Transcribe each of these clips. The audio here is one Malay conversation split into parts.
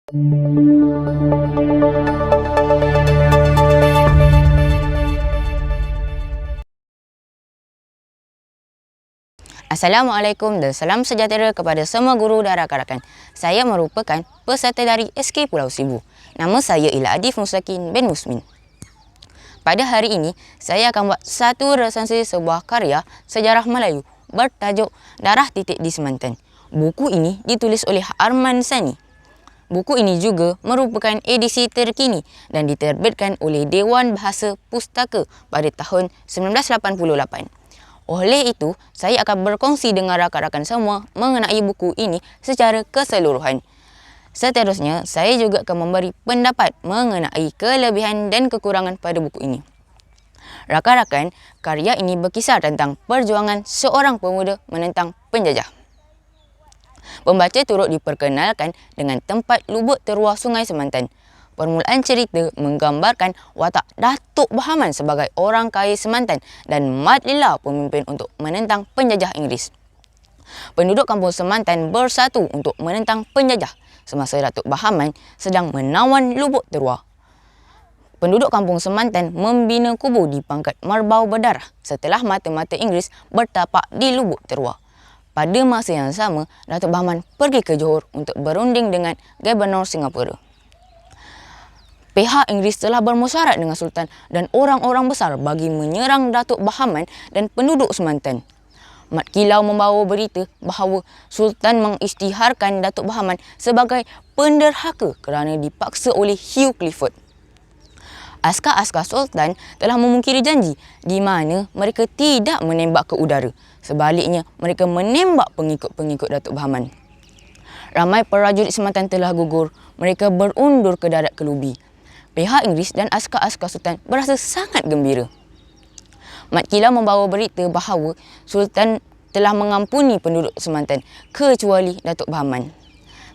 Assalamualaikum dan salam sejahtera kepada semua guru dan rakan-rakan. Saya merupakan peserta dari SK Pulau Seribu. Nama saya ialah Adif Mustaqim bin Musmin. Pada hari ini, saya akan buat satu resensi sebuah karya sejarah Melayu bertajuk Darah Titik di Semantan. Buku ini ditulis oleh Arman Sani. Buku ini juga merupakan edisi terkini dan diterbitkan oleh Dewan Bahasa Pustaka pada tahun 1988. Oleh itu, saya akan berkongsi dengan rakan-rakan semua mengenai buku ini secara keseluruhan. Seterusnya, saya juga akan memberi pendapat mengenai kelebihan dan kekurangan pada buku ini. Rakan-rakan, karya ini berkisar tentang perjuangan seorang pemuda menentang penjajah. Pembaca turut diperkenalkan dengan tempat lubuk terluar Sungai Semantan. Permulaan cerita menggambarkan watak Datuk Bahaman sebagai orang kaya Semantan dan Mat Lila pemimpin untuk menentang penjajah Inggeris. Penduduk kampung Semantan bersatu untuk menentang penjajah semasa Datuk Bahaman sedang menawan lubuk terluar. Penduduk kampung Semantan membina kubu di pangkat Merbau Berdarah setelah mata-mata Inggeris bertapak di lubuk terluar. Pada masa yang sama, Datuk Bahaman pergi ke Johor untuk berunding dengan Gubernur Singapura. Pihak Inggeris telah bermusyarat dengan Sultan dan orang-orang besar bagi menyerang Datuk Bahaman dan penduduk Semantan. Mat Kilau membawa berita bahawa Sultan mengisytiharkan Datuk Bahaman sebagai penderhaka kerana dipaksa oleh Hugh Clifford. Askar-askar Sultan telah memungkiri janji di mana mereka tidak menembak ke udara. Sebaliknya, mereka menembak pengikut-pengikut Datuk Bahaman. Ramai prajurit Semantan telah gugur. Mereka berundur ke darat Kelubi. Pihak Inggeris dan askar-askar Sultan berasa sangat gembira. Mat Kilau membawa berita bahawa Sultan telah mengampuni penduduk Semantan kecuali Datuk Bahaman.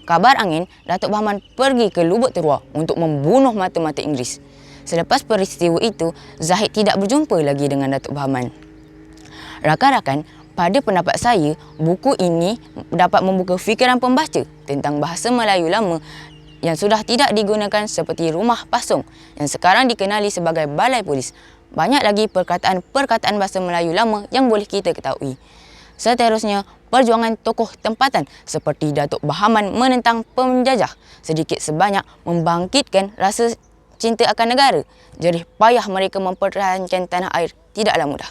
Kabar angin, Datuk Bahaman pergi ke lubuk terluar untuk membunuh mata-mata Inggeris. Selepas peristiwa itu, Zahid tidak berjumpa lagi dengan Datuk Bahaman. Rakan-rakan, pada pendapat saya, buku ini dapat membuka fikiran pembaca tentang bahasa Melayu lama yang sudah tidak digunakan seperti rumah pasung yang sekarang dikenali sebagai balai polis. Banyak lagi perkataan-perkataan bahasa Melayu lama yang boleh kita ketahui. Seterusnya, perjuangan tokoh tempatan seperti Datuk Bahaman menentang penjajah sedikit sebanyak membangkitkan rasa cinta akan negara. Jerih payah mereka mempertahankan tanah air tidaklah mudah.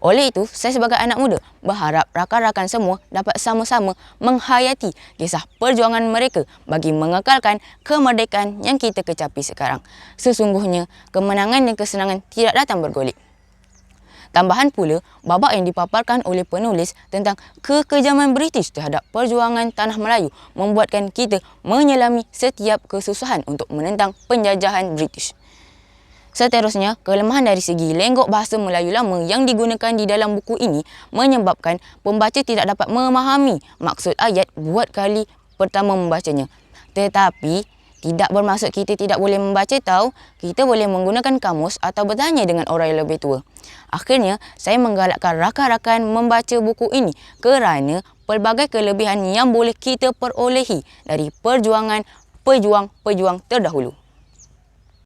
Oleh itu, saya sebagai anak muda berharap rakan-rakan semua dapat sama-sama menghayati kisah perjuangan mereka bagi mengekalkan kemerdekaan yang kita kecapi sekarang. Sesungguhnya, kemenangan dan kesenangan tidak datang bergolek. Tambahan pula, babak yang dipaparkan oleh penulis tentang kekejaman British terhadap perjuangan tanah Melayu membuatkan kita menyelami setiap kesusahan untuk menentang penjajahan British. Seterusnya, kelemahan dari segi lenggok bahasa Melayu lama yang digunakan di dalam buku ini menyebabkan pembaca tidak dapat memahami maksud ayat buat kali pertama membacanya. Tetapi, tidak bermaksud kita tidak boleh membaca tahu, kita boleh menggunakan kamus atau bertanya dengan orang yang lebih tua. Akhirnya, saya menggalakkan rakan-rakan membaca buku ini kerana pelbagai kelebihan yang boleh kita perolehi dari perjuangan pejuang-pejuang terdahulu.